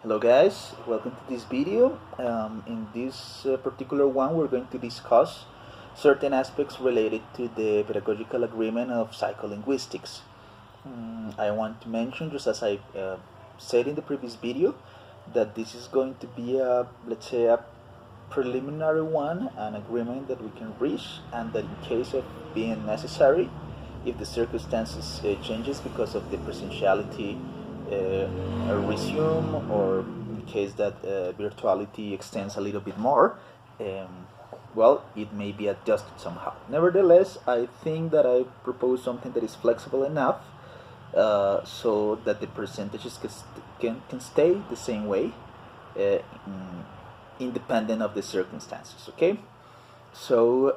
Hello guys, welcome to this video. In this particular one we're going to discuss certain aspects related to the pedagogical agreement of psycholinguistics. I want to mention, just as I said in the previous video, that this is going to be let's say a preliminary one, an agreement that we can reach, and that in case of being necessary, if the circumstances changes because of the presentiality resume, or in case that virtuality extends a little bit more, well, it may be adjusted somehow. Nevertheless, I think that I propose something that is flexible enough so that the percentages can stay the same way, independent of the circumstances. Okay, so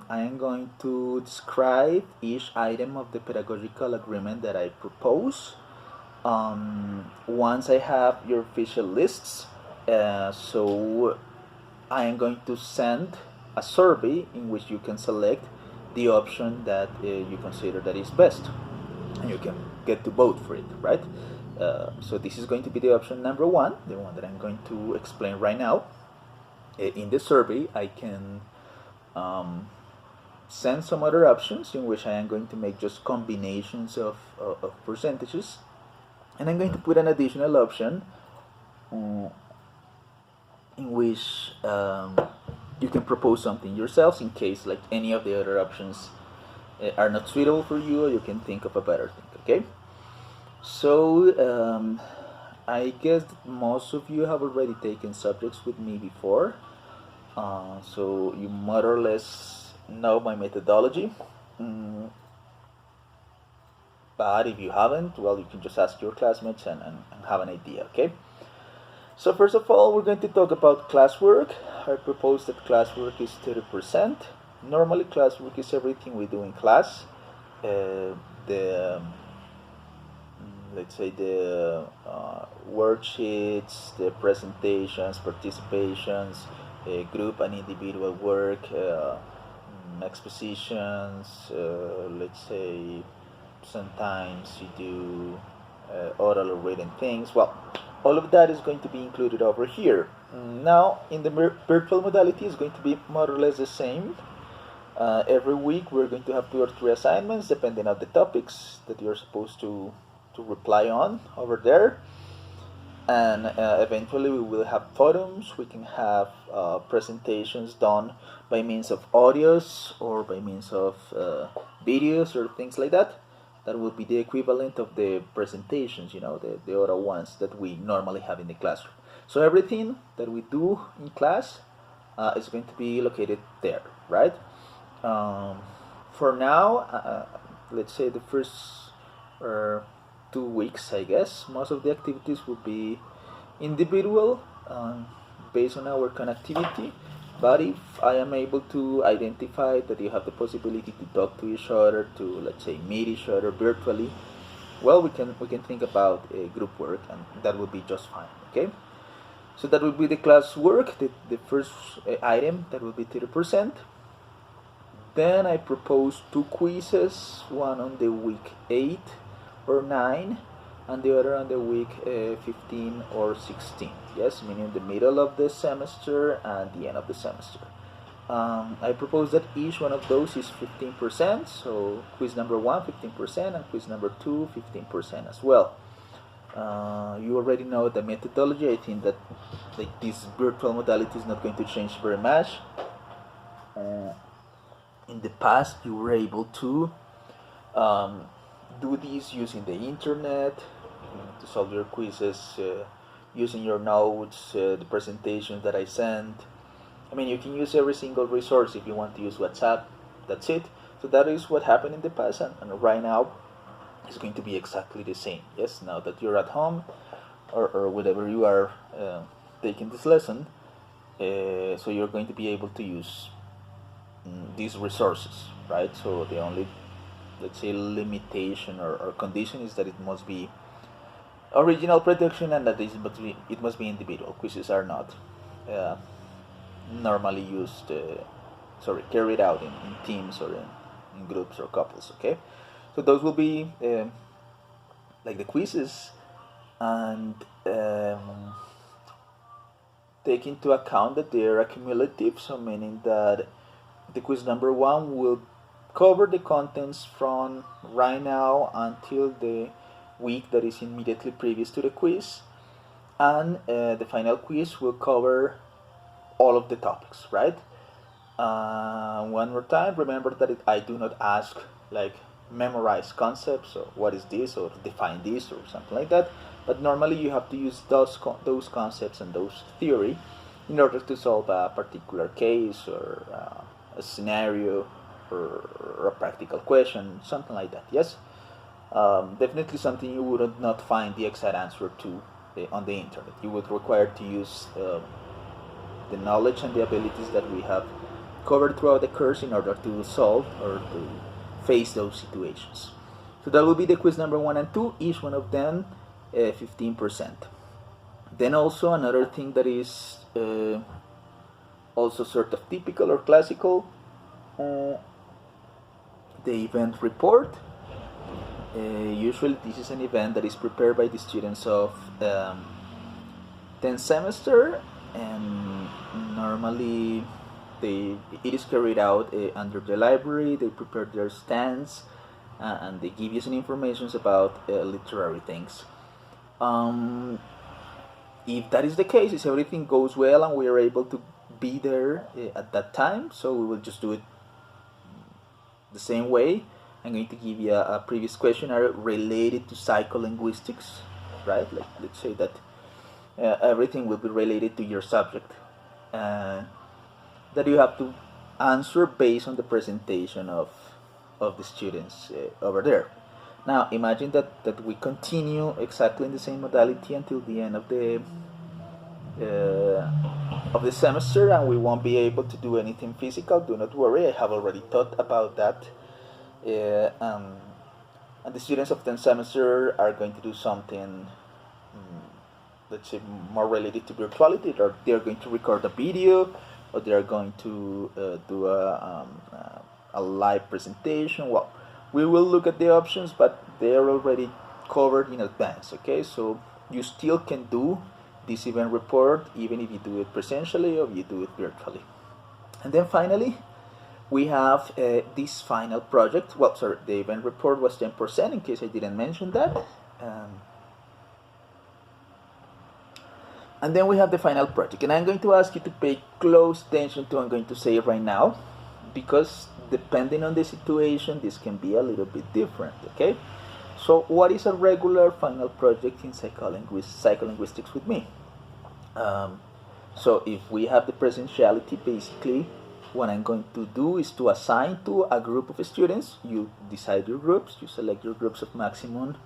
I am going to describe each item of the pedagogical agreement that I propose. Once I have your official lists, so I am going to send a survey in which you can select the option that you consider that is best, and you can get to vote for it, right? So this is going to be the option number one, the one that I'm going to explain right now. In the survey, I can send some other options in which I am going to make just combinations of percentages. And I'm going to put an additional option in which you can propose something yourselves in case like any of the other options are not suitable for you, or you can think of a better thing. Okay, so I guess that most of you have already taken subjects with me before, so you more or less know my methodology. But if you haven't, well, you can just ask your classmates and have an idea, okay? So first of all, we're going to talk about classwork. I propose that classwork is 30%. Normally, classwork is everything we do in class. Let's say the worksheets, the presentations, participations, group and individual work, expositions, let's say sometimes you do oral or written things. Well, all of that is going to be included over here. Now, in the virtual modality, is going to be more or less the same. Every week we're going to have 2 or 3 assignments depending on the topics that you're supposed to reply on over there. And eventually we will have forums. We can have presentations done by means of audios or by means of videos or things like that. That will be the equivalent of the presentations, the other ones that we normally have in the classroom. So everything that we do in class is going to be located there, right? For now, let's say the first 2 weeks, I guess, most of the activities will be individual, based on our connectivity. But if I am able to identify that you have the possibility to talk to each other, to, let's say, meet each other virtually, well, we can think about group work, and that will be just fine. Okay, so that will be the class work, the first item, that will be 30%. Then I propose 2 quizzes, one on the week 8 or 9, and the other on the week 15 or 16. Yes, meaning the middle of the semester and the end of the semester. I propose that each one of those is 15%. So quiz number 1, 15%, and quiz number 2, 15% as well. You already know the methodology. I think that this virtual modality is not going to change very much. In the past, you were able to do this using the internet, to solve your quizzes, using your notes, the presentations that I sent. I mean, you can use every single resource. If you want to use WhatsApp, that's it. So that is what happened in the past, and right now it's going to be exactly the same. Yes, now that you're at home or whatever you are taking this lesson, so you're going to be able to use these resources, right? So the only, let's say, limitation or condition is that it must be original production, and that it must be individual. Quizzes are not normally used, carried out in teams or in groups or couples. Okay, so those will be like the quizzes and take into account that they are accumulative, so meaning that the quiz number 1 will cover the contents from right now until the week that is immediately previous to the quiz, and the final quiz will cover all of the topics, right? One more time, remember that I do not ask like memorize concepts or what is this or define this or something like that, but normally you have to use those concepts and those theory in order to solve a particular case or a scenario or a practical question, something like that. Yes, definitely something you would not find the exact answer to on the internet. You would require to use the knowledge and the abilities that we have covered throughout the course in order to solve or to face those situations. So that will be the quiz number 1 and 2, each one of them 15%. Then also another thing that is also sort of typical or classical, the event report. Usually this is an event that is prepared by the students of 10th semester, and normally it is carried out under the library. They prepare their stands and they give you some information about literary things. If that is the case, if everything goes well and we are able to be there at that time, so we will just do it the same way. I'm going to give you a previous questionnaire related to psycholinguistics, right? Like, let's say that everything will be related to your subject that you have to answer based on the presentation of the students over there. Now imagine that we continue exactly in the same modality until the end of the semester, and we won't be able to do anything physical. Do not worry, I have already thought about that. And the students of 10th semester are going to do something, let's say, more related to virtuality, or they're going to record a video, or they're going to do a live presentation. Well, we will look at the options, but they're already covered in advance, okay? So you still can do this event report even if you do it presentially or you do it virtually. And then finally, we have this final project. Well, sorry, the event report was 10% in case I didn't mention that. And then we have the final project. And I'm going to ask you to pay close attention to what I'm going to say right now, because depending on the situation, this can be a little bit different, okay? So what is a regular final project in psycholinguistics with me? So if we have the presentiality, basically what I'm going to do is to assign to a group of students. You decide your groups, you select your groups of maximum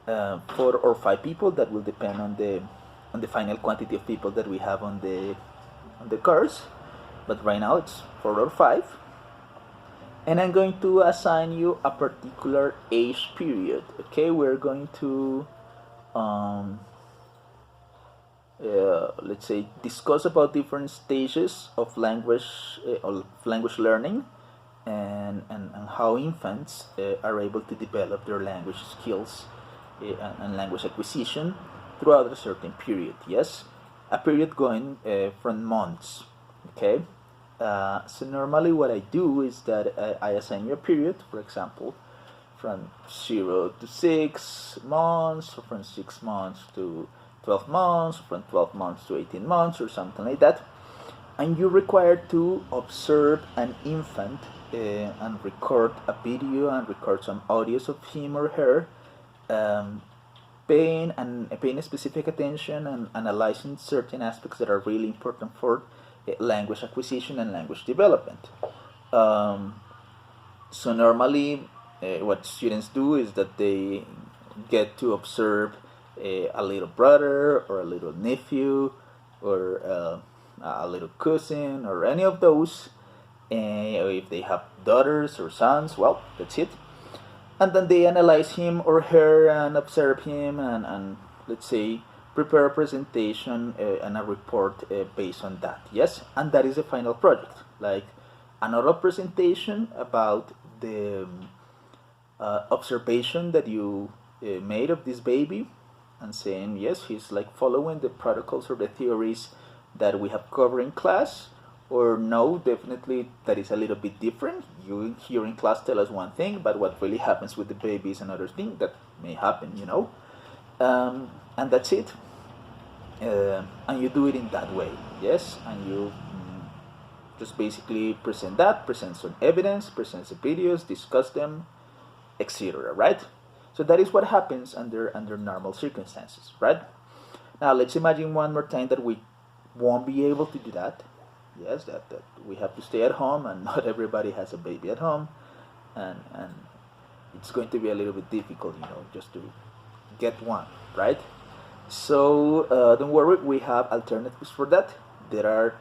4 or 5 people. That will depend on the final quantity of people that we have on the course, but right now it's 4 or 5. And I'm going to assign you a particular age period. Okay, we're going to let's say discuss about different stages of language learning, and how infants are able to develop their language skills and language acquisition throughout a certain period. Yes, a period going from months. Okay. So normally what I do is that I assign you a period, for example, from 0 to 6 months, or from 6 months to 12 months, from 12 months to 18 months, or something like that. And you're required to observe an infant and record a video and record some audios of him or her paying specific attention and analyzing certain aspects that are really important for language acquisition and language development. So normally what students do is that they get to observe a little brother or a little nephew or a little cousin or any of those, or if they have daughters or sons, well, that's it. And then they analyze him or her and observe him and let's say prepare a presentation and a report based on that. Yes, and that is the final project, like an oral presentation about the observation that you made of this baby, and saying, yes, he's like following the protocols or the theories that we have covered in class, or no, definitely that is a little bit different. You here in class tell us one thing, but what really happens with the baby is another thing that may happen, you know. And that's it. And you do it in that way, yes, and you just basically present some evidence, present the videos, discuss them, etc. Right? So that is what happens under normal circumstances, right? Now let's imagine one more time that we won't be able to do that. Yes, that we have to stay at home, and not everybody has a baby at home, and it's going to be a little bit difficult, you know, just to get one, right? So don't worry, we have alternatives for that. There are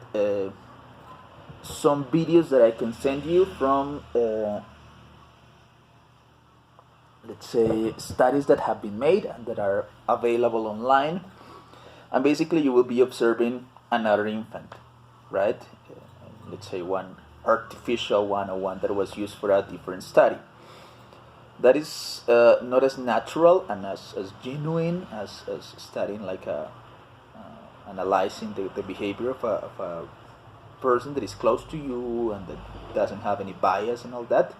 some videos that I can send you from let's say studies that have been made and that are available online, and basically you will be observing another infant, right? Let's say one artificial one, or one that was used for a different study. That is not as natural and as genuine as studying like analyzing the behavior of a person that is close to you and that doesn't have any bias and all that.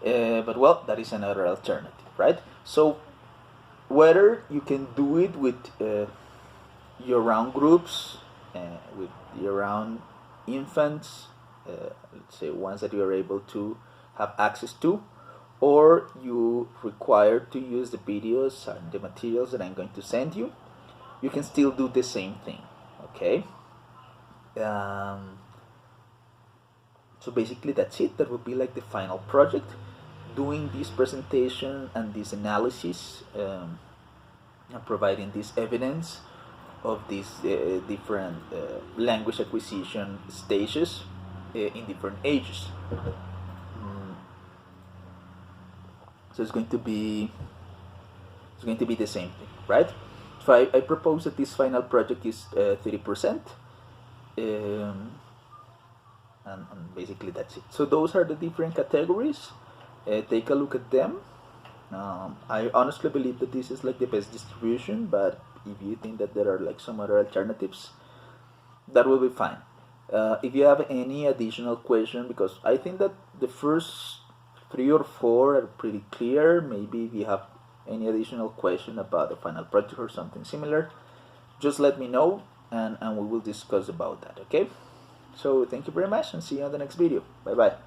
But well, that is another alternative, right? So whether you can do it with your own groups, with your own infants, let's say ones that you are able to have access to, or you require to use the videos and the materials that I'm going to send you, you can still do the same thing, okay? So basically that's it. That would be like the final project, doing this presentation and this analysis, and providing this evidence of these different language acquisition stages in different ages. So it's going to be the same thing, right? So I propose that this final project is 30%, and basically that's it. So those are the different categories. Take a look at them. I honestly believe that this is like the best distribution, but if you think that there are like some other alternatives, that will be fine. If you have any additional question, because I think that the first 3 or 4 are pretty clear. Maybe if you have any additional question about the final project or something similar, just let me know, and we will discuss about that, okay? So thank you very much, and see you on the next video. Bye bye.